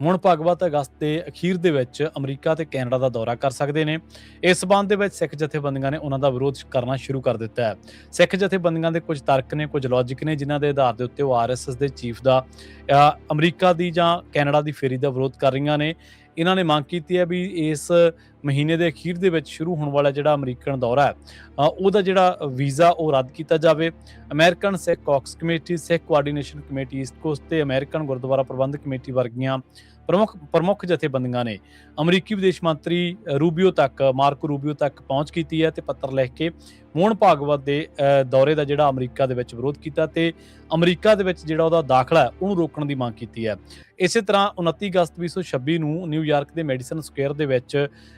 ਹੁਣ ਭਗਵਤ ਅਗਸਤ ਦੇ ਅਖੀਰ ਦੇ ਵਿੱਚ ਅਮਰੀਕਾ ਤੇ ਕੈਨੇਡਾ ਦਾ ਦੌਰਾ ਕਰ ਸਕਦੇ ਨੇ। ਇਸ ਸਬੰਧ ਦੇ ਵਿੱਚ ਸਿੱਖ ਜਥੇਬੰਦੀਆਂ ਨੇ ਉਹਨਾਂ ਦਾ ਵਿਰੋਧ ਕਰਨਾ ਸ਼ੁਰੂ ਕਰ ਦਿੱਤਾ ਹੈ। ਸਿੱਖ ਜਥੇਬੰਦੀਆਂ ਦੇ ਕੁਝ ਤਰਕ ਨੇ, ਕੁਝ ਲੌਜਿਕ ਨੇ, ਜਿਨ੍ਹਾਂ ਦੇ ਆਧਾਰ ਦੇ ਉੱਤੇ ਉਹ ਆਰਐਸਐਸ ਦੇ ਚੀਫ ਦਾ ਅਮਰੀਕਾ ਦੀ ਜਾਂ ਕੈਨੇਡਾ ਦੀ ਫੇਰੀ ਦਾ ਵਿਰੋਧ ਕਰ ਰਹੀਆਂ ਨੇ। ਇਹਨਾਂ ਨੇ ਮੰਗ ਕੀਤੀ ਹੈ ਵੀ ਇਸ ਮਹੀਨੇ ਦੇ ਅਖੀਰ ਦੇ ਵਿੱਚ ਸ਼ੁਰੂ ਹੋਣ ਵਾਲਾ ਜਿਹੜਾ ਅਮਰੀਕਨ ਦੌਰਾ ਹੈ ਉਹਦਾ ਜਿਹੜਾ ਵੀਜ਼ਾ ਉਹ ਰੱਦ ਕੀਤਾ ਜਾਵੇ। ਅਮਰੀਕਨ ਸਿੱਖ ਕਾਕਸ ਕਮੇਟੀ, ਸਿੱਖ ਕੋਆਰਡੀਨੇਸ਼ਨ ਕਮੇਟੀ ਈਸਟ ਕੋਸਟ ਤੇ ਅਮਰੀਕਨ ਗੁਰਦੁਆਰਾ ਪ੍ਰਬੰਧਕ ਕਮੇਟੀ ਵਰਗੀਆਂ ਪ੍ਰਮੁੱਖ ਜਥੇਬੰਦੀਆਂ ਨੇ ਅਮਰੀਕੀ ਵਿਦੇਸ਼ ਮੰਤਰੀ ਮਾਰਕੋ ਰੂਬੀਓ ਤੱਕ ਪਹੁੰਚ ਕੀਤੀ ਹੈ ਤੇ ਪੱਤਰ ਲਿਖ ਕੇ ਮੋਹਨ ਭਾਗਵਤ ਦੇ ਦੌਰੇ ਦਾ ਜਿਹੜਾ ਅਮਰੀਕਾ ਦੇ ਵਿੱਚ ਵਿਰੋਧ ਕੀਤਾ ਤੇ ਅਮਰੀਕਾ ਦੇ ਵਿੱਚ ਜਿਹੜਾ ਉਹਦਾ ਦਾਖਲਾ ਉਹਨੂੰ ਰੋਕਣ ਦੀ ਮੰਗ ਕੀਤੀ ਹੈ। ਇਸੇ ਤਰ੍ਹਾਂ 29 ਅਗਸਤ 2026 ਨੂੰ ਨਿਊਯਾਰਕ ਦੇ ਮੈਡੀਸਨ ਸਕੁਅਰ ਦੇ ਵਿੱਚ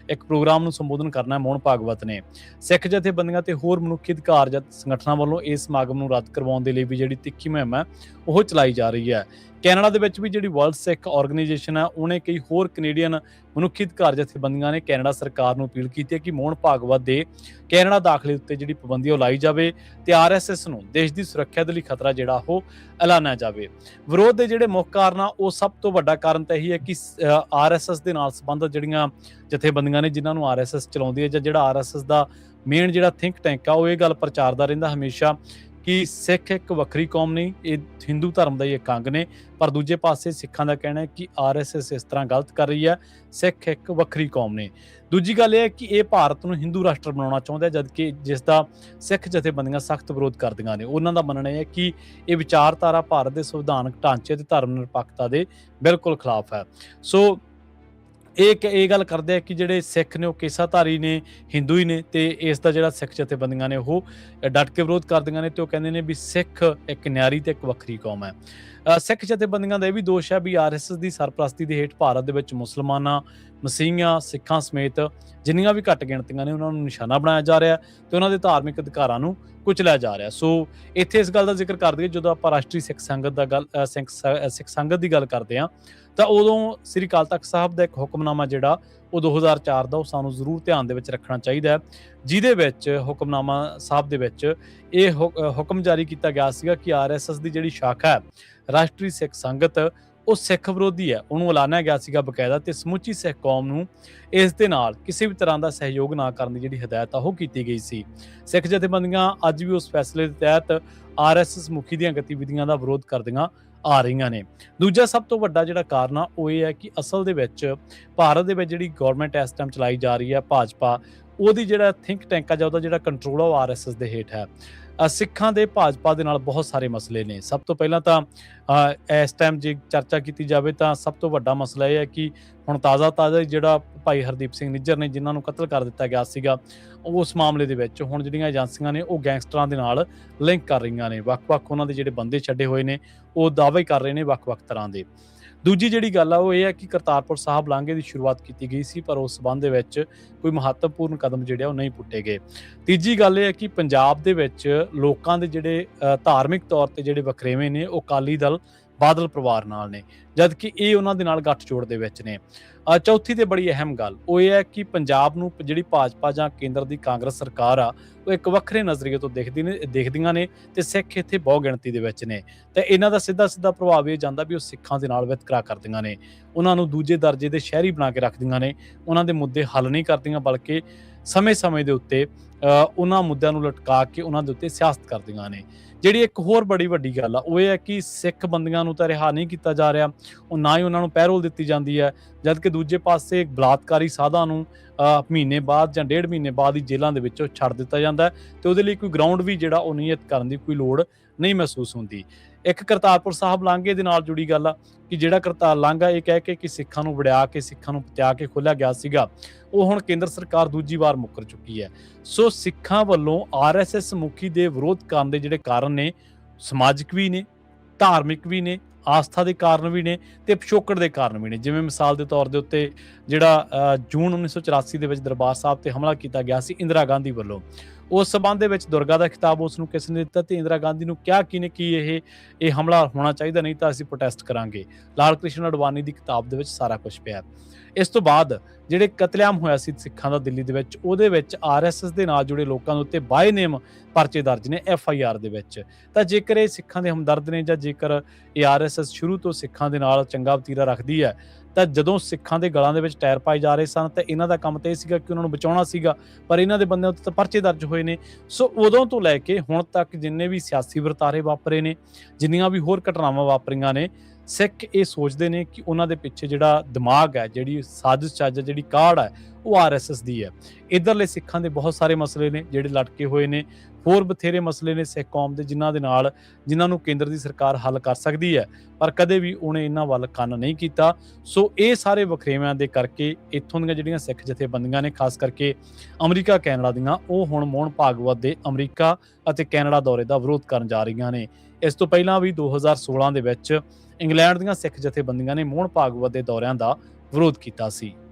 ਇੱਕ ਪ੍ਰੋਗਰਾਮ ਨੂੰ ਸੰਬੋਧਨ ਕਰਨਾ ਮੋਹਨ ਭਾਗਵਤ ਨੇ। ਸਿੱਖ ਜਥੇਬੰਦੀਆਂ ਤੇ ਹੋਰ ਮਨੁੱਖੀ ਅਧਿਕਾਰ ਸੰਗਠਨਾਂ ਵੱਲੋਂ ਇਸ ਸਮਾਗਮ ਨੂੰ ਰੱਦ ਕਰਵਾਉਣ ਦੇ ਲਈ ਵੀ ਜਿਹੜੀ ਤਿੱਖੀ ਮੁਹਿੰਮ ਹੈ ਉਹ ਚਲਾਈ ਜਾ ਰਹੀ ਹੈ। ਕੈਨੇਡਾ ਦੇ ਵਿੱਚ ਵੀ ਜਿਹੜੀ ਵਰਲਡ ਸਿੱਖ ਆਰਗੇਨਾਈਜੇਸ਼ਨ ਹੈ ਉਹਨੇ ਕਈ ਹੋਰ ਕੈਨੇਡੀਅਨ ਮਨੁੱਖੀ ਅਧਿਕਾਰ ਜਥੇਬੰਦੀਆਂ ਨੇ ਕੈਨੇਡਾ ਸਰਕਾਰ ਨੂੰ ਅਪੀਲ ਕੀਤੀ ਹੈ ਕਿ ਮੋਹਨ ਭਾਗਵਤ ਦੇ ਕੈਨੇਡਾ ਦਾਖਲੇ ਉੱਤੇ ਜਿਹੜੀ ਪਾਬੰਦੀ ਉਹ ਲਾਈ ਜਾਵੇ ਤੇ ਆਰਐਸਐਸ ਨੂੰ ਦੇਸ਼ ਦੀ ਸੁਰੱਖਿਆ ਦੇ ਲਈ ਖਤਰਾ ਜਿਹੜਾ ਉਹ ਐਲਾਨਿਆ ਜਾਵੇ। ਵਿਰੋਧ ਦੇ ਜਿਹੜੇ ਮੁੱਖ ਕਾਰਨ ਆ ਉਹ ਸਭ ਤੋਂ ਵੱਡਾ ਕਾਰਨ ਤਾਂ ਇਹੀ ਹੈ ਕਿ ਆਰਐਸਐਸ ਦੇ ਨਾਲ ਸੰਬੰਧਿਤ ਜਿਹੜੀਆਂ ਜਥੇਬੰਦੀਆਂ ਨੇ ਜਿਨ੍ਹਾਂ ਨੂੰ ਆਰਐਸਐਸ ਚਲਾਉਂਦੀ ਹੈ ਜਾਂ ਜਿਹੜਾ ਆਰਐਸਐਸ ਦਾ ਮੇਨ ਜਿਹੜਾ ਥਿੰਕ ਟੈਂਕ ਆ ਉਹ ਇਹ ਗੱਲ ਪ੍ਰਚਾਰਦਾ ਰਹਿੰਦਾ ਹਮੇਸ਼ਾ ਕਿ ਸਿੱਖ ਇੱਕ ਵੱਖਰੀ ਕੌਮ ਨਹੀਂ, ਇਹ ਹਿੰਦੂ ਧਰਮ ਦਾ ਹੀ ਇੱਕ ਅੰਗ ਨੇ। ਪਰ ਦੂਜੇ ਪਾਸੇ ਸਿੱਖਾਂ ਦਾ ਕਹਿਣਾ ਹੈ ਕਿ ਆਰਐਸਐਸ ਇਸ ਤਰ੍ਹਾਂ ਗਲਤ ਕਰ ਰਹੀ ਹੈ, ਸਿੱਖ ਇੱਕ ਵੱਖਰੀ ਕੌਮ ਨੇ। ਦੂਜੀ ਗੱਲ ਇਹ ਹੈ ਕਿ ਇਹ ਭਾਰਤ ਨੂੰ ਹਿੰਦੂ ਰਾਸ਼ਟਰ ਬਣਾਉਣਾ ਚਾਹੁੰਦਾ ਜਦਕਿ ਜਿਸ ਦਾ ਸਿੱਖ ਜਥੇਬੰਦੀਆਂ ਸਖਤ ਵਿਰੋਧ ਕਰਦੀਆਂ ਨੇ। ਉਹਨਾਂ ਦਾ ਮੰਨਣਾ ਹੈ ਕਿ ਇਹ ਵਿਚਾਰਧਾਰਾ ਭਾਰਤ ਦੇ ਸੰਵਿਧਾਨਕ ਢਾਂਚੇ ਤੇ ਧਰਮ ਨਿਰਪੱਖਤਾ ਦੇ ਬਿਲਕੁਲ ਖਿਲਾਫ ਹੈ। ਸੋ ਇਹ ਗੱਲ ਕਰਦੇ ਆ ਕਿ ਜਿਹੜੇ ਸਿੱਖ ਨੇ ਉਹ ਕੇਸਾਧਾਰੀ ਨੇ, ਹਿੰਦੂ ਹੀ ਨੇ ਤੇ ਇਸ ਦਾ ਜਿਹੜਾ ਸਿੱਖ ਜਥੇਬੰਦੀਆਂ ਨੇ ਉਹ ਡਟ ਕੇ ਵਿਰੋਧ ਕਰਦੀਆਂ ਨੇ ਤੇ ਉਹ ਕਹਿੰਦੇ ਨੇ ਵੀ ਸਿੱਖ ਇੱਕ ਨਿਆਰੀ ਤੇ ਇੱਕ ਵੱਖਰੀ ਕੌਮ ਹੈ। ਸਿੱਖ ਜਥੇਬੰਦੀਆਂ ਦਾ ਇਹ ਵੀ ਦੋਸ਼ ਹੈ ਵੀ ਆਰਐਸਐਸ ਦੀ ਸਰਪ੍ਰਸਤੀ ਦੇ ਹੇਠ ਭਾਰਤ ਦੇ ਵਿੱਚ ਮੁਸਲਮਾਨਾਂ, ਮਸੀਹੀਆਂ, ਸਿੱਖਾਂ ਸਮੇਤ ਜਿੰਨੀਆਂ ਵੀ ਘੱਟ ਗਿਣਤੀਆਂ ਨੇ ਉਹਨਾਂ ਨੂੰ ਨਿਸ਼ਾਨਾ ਬਣਾਇਆ ਜਾ ਰਿਹਾ ਤੇ ਉਹਨਾਂ ਦੇ ਧਾਰਮਿਕ ਅਧਿਕਾਰਾਂ ਨੂੰ ਕੁਚਲਿਆ ਜਾ ਰਿਹਾ। ਸੋ ਇੱਥੇ ਇਸ ਗੱਲ ਦਾ ਜ਼ਿਕਰ ਕਰ ਦਈਏ, ਜਦੋਂ ਆਪਾਂ ਰਾਸ਼ਟਰੀ ਸਿੱਖ ਸੰਗਤ ਦੀ ਗੱਲ ਕਰਦੇ ਹਾਂ ਤਾਂ ਉਦੋਂ ਸ੍ਰੀ ਅਕਾਲ ਤਖਤ ਸਾਹਿਬ ਦਾ ਇੱਕ ਹੁਕਮਨਾਮਾ ਜਿਹੜਾ ਉਹ 2004 ਦਾ ਉਹ ਸਾਨੂੰ ਜ਼ਰੂਰ ਧਿਆਨ ਦੇ ਵਿੱਚ ਰੱਖਣਾ ਚਾਹੀਦਾ ਹੈ, ਜਿਹਦੇ ਵਿੱਚ ਹੁਕਮਨਾਮਾ ਸਾਹਿਬ ਦੇ ਵਿੱਚ ਇਹ ਹੁਕਮ ਜਾਰੀ ਕੀਤਾ ਗਿਆ ਸੀਗਾ ਕਿ ਆਰਐਸਐਸ ਦੀ ਜਿਹੜੀ ਸ਼ਾਖਾ ਹੈ ਰਾਸ਼ਟਰੀ ਸਿੱਖ ਸੰਗਤ ਉਹ ਸਿੱਖ ਵਿਰੋਧੀ ਹੈ, ਉਹਨੂੰ ਐਲਾਨਿਆ ਗਿਆ ਸੀਗਾ ਬਕਾਇਦਾ ਤੇ ਸਮੁੱਚੀ ਸਿੱਖ ਕੌਮ ਨੂੰ ਇਸ ਦੇ ਨਾਲ ਕਿਸੇ ਵੀ ਤਰ੍ਹਾਂ ਦਾ ਸਹਿਯੋਗ ਨਾ ਕਰਨ ਦੀ ਜਿਹੜੀ ਹਦਾਇਤ ਆ ਉਹ ਕੀਤੀ ਗਈ ਸੀ। ਸਿੱਖ ਜਥੇਬੰਦੀਆਂ ਅੱਜ ਵੀ ਉਸ ਫੈਸਲੇ ਦੇ ਤਹਿਤ ਆਰਐਸਐਸ ਮੁਖੀ ਦੀਆਂ ਗਤੀਵਿਧੀਆਂ ਦਾ ਵਿਰੋਧ ਕਰਦੀਆਂ ਆ ਰਹੀਆਂ ਨੇ। ਦੂਜਾ ਸਭ ਤੋਂ ਵੱਡਾ ਜਿਹੜਾ ਕਾਰਨ ਆ ਉਹ ਇਹ ਹੈ ਕਿ ਅਸਲ ਦੇ ਵਿੱਚ ਭਾਰਤ ਦੇ ਵਿੱਚ ਜਿਹੜੀ ਗਵਰਨਮੈਂਟ ਇਸ ਟਾਈਮ ਚਲਾਈ ਜਾ ਰਹੀ ਹੈ ਭਾਜਪਾ, ਉਹਦੀ ਜਿਹੜਾ ਥਿੰਕ ਟੈਂਕ ਆ ਜਾਂ ਉਹਦਾ ਜਿਹੜਾ ਕੰਟਰੋਲ ਆ ਉਹ ਆਰਐਸਐਸ ਦੇ ਹੇਠ ਹੈ। ਸਿੱਖਾਂ ਦੇ ਭਾਜਪਾ ਦੇ ਨਾਲ ਬਹੁਤ ਸਾਰੇ ਮਸਲੇ ਨੇ। ਸਭ ਤੋਂ ਪਹਿਲਾਂ ਤਾਂ ਇਸ ਟਾਈਮ ਜੇ ਚਰਚਾ ਕੀਤੀ ਜਾਵੇ ਤਾਂ ਸਭ ਤੋਂ ਵੱਡਾ ਮਸਲਾ ਇਹ ਹੈ ਕਿ ਹੁਣ ਤਾਜ਼ਾ ਜਿਹੜਾ ਭਾਈ ਹਰਦੀਪ ਸਿੰਘ ਨਿੱਜਰ ਨੇ ਜਿਨ੍ਹਾਂ ਨੂੰ ਕਤਲ ਕਰ ਦਿੱਤਾ ਗਿਆ ਸੀਗਾ, ਉਸ ਮਾਮਲੇ ਦੇ ਵਿੱਚ ਹੁਣ ਜਿਹੜੀਆਂ ਏਜੰਸੀਆਂ ਨੇ ਉਹ ਗੈਂਗਸਟਰਾਂ ਦੇ ਨਾਲ ਲਿੰਕ ਕਰ ਰਹੀਆਂ ਨੇ। ਵੱਖ-ਵੱਖ ਉਹਨਾਂ ਦੇ ਜਿਹੜੇ ਬੰਦੇ ਛੱਡੇ ਹੋਏ ਨੇ ਉਹ ਦਾਅਵੇ ਕਰ ਰਹੇ ਨੇ ਵੱਖ-ਵੱਖ ਤਰ੍ਹਾਂ ਦੇ। ਦੂਜੀ ਜਿਹੜੀ ਗੱਲ ਆ ਉਹ ਇਹ ਹੈ ਕਿ ਕਰਤਾਰਪੁਰ ਸਾਹਿਬ ਲਾਂਘੇ ਦੀ ਸ਼ੁਰੂਆਤ ਕੀਤੀ ਗਈ ਸੀ ਪਰ ਉਸ ਸਬੰਧ ਦੇ ਵਿੱਚ ਕੋਈ ਮਹੱਤਵਪੂਰਨ ਕਦਮ ਜਿਹੜੇ ਉਹ ਨਹੀਂ ਪੁੱਟੇ ਗਏ। ਤੀਜੀ ਗੱਲ ਇਹ ਹੈ ਕਿ ਪੰਜਾਬ ਦੇ ਵਿੱਚ ਲੋਕਾਂ ਦੇ ਜਿਹੜੇ ਧਾਰਮਿਕ ਤੌਰ ਤੇ ਜਿਹੜੇ ਵਖਰੇਵੇਂ ਨੇ ਉਹ ਅਕਾਲੀ ਦਲ ਬਾਦਲ ਪਰਿਵਾਰ ਨਾਲ ਨੇ, ਜਦਕਿ ਇਹ ਉਹਨਾਂ ਦੇ ਨਾਲ ਗੱਠਜੋੜ ਦੇ ਵਿੱਚ ਨੇ। ਚੌਥੀ ਤੇ ਬੜੀ ਅਹਿਮ ਗੱਲ ਉਹ ਇਹ ਹੈ ਕਿ ਪੰਜਾਬ ਨੂੰ ਜਿਹੜੀ ਭਾਜਪਾ ਜਾਂ ਕੇਂਦਰ ਦੀ ਕਾਂਗਰਸ ਸਰਕਾਰ ਆ ਉਹ ਇੱਕ ਵੱਖਰੇ ਨਜ਼ਰੀਏ ਤੋਂ ਦੇਖਦੀਆਂ ਨੇ ਤੇ ਸਿੱਖ ਇੱਥੇ ਬਹੁ ਗਿਣਤੀ ਦੇ ਵਿੱਚ ਨੇ ਤੇ ਇਹਨਾਂ ਦਾ ਸਿੱਧਾ ਪ੍ਰਭਾਵ ਇਹ ਜਾਂਦਾ ਵੀ ਉਹ ਸਿੱਖਾਂ ਦੇ ਨਾਲ ਵਿਤਕਰਾ ਕਰਦੀਆਂ ਨੇ, ਉਹਨਾਂ ਨੂੰ ਦੂਜੇ ਦਰਜੇ ਦੇ ਸ਼ਹਿਰੀ ਬਣਾ ਕੇ ਰੱਖਦੀਆਂ ਨੇ, ਉਹਨਾਂ ਦੇ ਮੁੱਦੇ ਹੱਲ ਨਹੀਂ ਕਰਦੀਆਂ ਬਲਕਿ ਸਮੇਂ-ਸਮੇਂ ਦੇ ਉੱਤੇ ਉਹਨਾਂ ਮੁੱਦਿਆਂ ਨੂੰ ਲਟਕਾ ਕੇ ਉਹਨਾਂ ਦੇ ਉੱਤੇ ਸਿਆਸਤ ਕਰਦੀਆਂ ਨੇ। ਜਿਹੜੀ ਇੱਕ ਹੋਰ ਬੜੀ ਵੱਡੀ ਗੱਲ ਆ ਉਹ ਇਹ ਹੈ ਕਿ ਸਿੱਖ ਬੰਦੀਆਂ ਨੂੰ ਤਾਂ ਰਿਹਾ ਨਹੀਂ ਕੀਤਾ ਜਾ ਰਿਹਾ, ਉਹ ਨਾ ਹੀ ਉਹਨਾਂ ਨੂੰ ਪੈਰੋਲ ਦਿੱਤੀ ਜਾਂਦੀ ਹੈ, ਜਦਕਿ ਦੂਜੇ ਪਾਸੇ ਬਲਾਤਕਾਰੀ ਸਾਧਾਂ ਨੂੰ ਮਹੀਨੇ ਬਾਅਦ ਜਾਂ 1.5 ਮਹੀਨੇ ਬਾਅਦ ਹੀ ਜੇਲ੍ਹਾਂ ਦੇ ਵਿੱਚੋਂ ਛੱਡ ਦਿੱਤਾ ਜਾਂਦਾ ਤੇ ਉਹਦੇ ਲਈ ਕੋਈ ਗਰਾਊਂਡ ਵੀ ਜਿਹੜਾ ਉਹ ਨਿਯਤ ਕਰਨ ਦੀ ਕੋਈ ਲੋੜ ਨਹੀਂ ਮਹਿਸੂਸ ਹੁੰਦੀ। ਇੱਕ ਕਰਤਾਰਪੁਰ ਸਾਹਿਬ ਲਾਂਘੇ ਦੇ ਨਾਲ ਜੁੜੀ ਗੱਲ ਆ ਕਿ ਜਿਹੜਾ ਕਰਤਾਰ ਲਾਂਘਾ ਇਹ ਕਹਿ ਕੇ ਕਿ ਸਿੱਖਾਂ ਨੂੰ ਵੜਿਆ ਕੇ ਸਿੱਖਾਂ ਨੂੰ ਪਤਿਆ ਕੇ ਖੋਲ੍ਹਿਆ ਗਿਆ ਸੀਗਾ, ਉਹ ਹੁਣ ਕੇਂਦਰ ਸਰਕਾਰ ਦੂਜੀ ਵਾਰ ਮੁੱਕਰ ਚੁੱਕੀ ਹੈ। ਸੋ ਸਿੱਖਾਂ ਵੱਲੋਂ ਆਰਐਸਐਸ ਮੁਖੀ ਦੇ ਵਿਰੋਧ ਕਰਨ ਦੇ ਜਿਹੜੇ ਕਾਰਨ ਨੇ ਸਮਾਜਿਕ ਵੀ ਨੇ, ਧਾਰਮਿਕ ਵੀ ਨੇ, ਆਸਥਾ ਦੇ ਕਾਰਨ ਵੀ ਨੇ ਤੇ ਪਿਛੋਕੜ ਦੇ ਕਾਰਨ ਵੀ ਨੇ। ਜਿਵੇਂ ਮਿਸਾਲ ਦੇ ਤੌਰ ਦੇ ਉੱਤੇ ਜਿਹੜਾ ਜੂਨ 1984 ਦੇ ਵਿੱਚ ਦਰਬਾਰ ਸਾਹਿਬ ਤੇ ਹਮਲਾ ਕੀਤਾ ਗਿਆ ਸੀ ਇੰਦਰਾ ਗਾਂਧੀ ਵੱਲੋਂ, ਉਸ ਸਬੰਧ ਦੇ ਵਿੱਚ ਦੁਰਗਾ ਦਾ ਖਿਤਾਬ ਉਸ ਨੂੰ ਕਿਸ ਨੇ ਦਿੱਤਾ ਤੇ ਇੰਦਰਾ ਗਾਂਧੀ ਨੂੰ ਕਿਹਾ ਕਿਹਨੇ ਕਿ ਇਹ ਹਮਲਾ ਹੋਣਾ ਚਾਹੀਦਾ, ਨਹੀਂ ਤਾਂ ਅਸੀਂ ਪ੍ਰੋਟੈਸਟ ਕਰਾਂਗੇ। ਲਾਲ ਕ੍ਰਿਸ਼ਨ ਅਡਵਾਨੀ ਦੀ ਕਿਤਾਬ ਦੇ ਵਿੱਚ ਸਾਰਾ ਕੁਝ ਪਿਆ। ਇਸ ਤੋਂ ਬਾਅਦ ਜਿਹੜੇ ਕਤਲੇਆਮ ਹੋਇਆ ਸੀ ਸਿੱਖਾਂ ਦਾ ਦਿੱਲੀ ਦੇ ਵਿੱਚ, ਉਹਦੇ ਵਿੱਚ ਆਰਐਸਐਸ ਦੇ ਨਾਲ ਜੁੜੇ ਲੋਕਾਂ ਦੇ ਉੱਤੇ ਬਾਏ ਨੇਮ ਪਰਚੇ ਦਰਜ ਨੇ ਐਫਆਈਆਰ ਦੇ ਵਿੱਚ। ਤਾਂ ਜੇਕਰ ਇਹ ਸਿੱਖਾਂ ਦੇ ਹਮਦਰਦ ਨੇ ਜਾਂ ਜੇਕਰ ਇਹ ਆਰਐਸਐਸ ਸ਼ੁਰੂ ਤੋਂ ਸਿੱਖਾਂ ਦੇ ਨਾਲ ਚੰਗਾ ਵਤੀਰਾ ਰੱਖਦੀ ਹੈ ਤਾਂ ਜਦੋਂ ਸਿੱਖਾਂ ਦੇ ਗਲਾਂ ਦੇ ਵਿੱਚ ਟਾਇਰ ਪਾਏ ਜਾ ਰਹੇ ਸਨ ਤਾਂ ਇਹਨਾਂ ਦਾ ਕੰਮ ਤਾਂ ਇਹ ਸੀਗਾ ਕਿ ਉਹਨਾਂ ਨੂੰ ਬਚਾਉਣਾ ਸੀਗਾ, ਪਰ ਇਹਨਾਂ ਦੇ ਬੰਦਿਆਂ ਉੱਤੇ ਤਾਂ ਪਰਚੇ ਦਰਜ ਹੋਏ ਨੇ। ਸੋ ਉਦੋਂ ਤੋਂ ਲੈ ਕੇ ਹੁਣ ਤੱਕ ਜਿੰਨੇ ਵੀ ਸਿਆਸੀ ਵਰਤਾਰੇ ਵਾਪਰੇ ਨੇ, ਜਿੰਨੀਆਂ ਵੀ ਹੋਰ ਘਟਨਾਵਾਂ ਵਾਪਰੀਆਂ ਨੇ, ਸਿੱਖ ਇਹ ਸੋਚਦੇ ਨੇ ਕਿ ਉਹਨਾਂ ਦੇ ਪਿੱਛੇ ਜਿਹੜਾ ਦਿਮਾਗ ਹੈ, ਜਿਹੜੀ ਸਾਜ਼ਿਸ਼ ਚੱਜ, ਜਿਹੜੀ ਕਾਢ ਹੈ, ਉਹ ਆਰਐਸਐਸ ਦੀ ਹੈ। ਇੱਧਰਲੇ ਸਿੱਖਾਂ ਦੇ ਬਹੁਤ ਸਾਰੇ ਮਸਲੇ ਨੇ ਜਿਹੜੇ ਲਟਕੇ ਹੋਏ ਨੇ, ਹੋਰ ਬਥੇਰੇ ਮਸਲੇ ਨੇ ਸਿੱਖ ਕੌਮ ਦੇ ਜਿਨ੍ਹਾਂ ਨੂੰ ਕੇਂਦਰ ਦੀ ਸਰਕਾਰ ਹੱਲ ਕਰ ਸਕਦੀ ਹੈ, ਪਰ ਕਦੇ ਵੀ ਉਹਨੇ ਇਹਨਾਂ ਵੱਲ ਕੰਨ ਨਹੀਂ ਕੀਤਾ। ਸੋ ਇਹ ਸਾਰੇ ਵਖਰੇਵਿਆਂ ਦੇ ਕਰਕੇ ਇੱਥੋਂ ਦੀਆਂ ਜਿਹੜੀਆਂ ਸਿੱਖ ਜਥੇਬੰਦੀਆਂ ਨੇ, ਖਾਸ ਕਰਕੇ ਅਮਰੀਕਾ ਕੈਨੇਡਾ ਦੀਆਂ, ਉਹ ਹੁਣ ਮੋਹਨ ਭਾਗਵਤ ਦੇ ਅਮਰੀਕਾ ਅਤੇ ਕੈਨੇਡਾ ਦੌਰੇ ਦਾ ਵਿਰੋਧ ਕਰਨ ਜਾ ਰਹੀਆਂ ਨੇ। ਇਸ ਤੋਂ ਪਹਿਲਾਂ ਵੀ 2016 ਦੇ ਵਿੱਚ ਇੰਗਲੈਂਡ ਦੀਆਂ ਸਿੱਖ ਜਥੇਬੰਦੀਆਂ ਨੇ ਮੋਹਨ ਭਾਗਵਤ ਦੇ ਦੌਰਿਆਂ ਦਾ ਵਿਰੋਧ ਕੀਤਾ ਸੀ।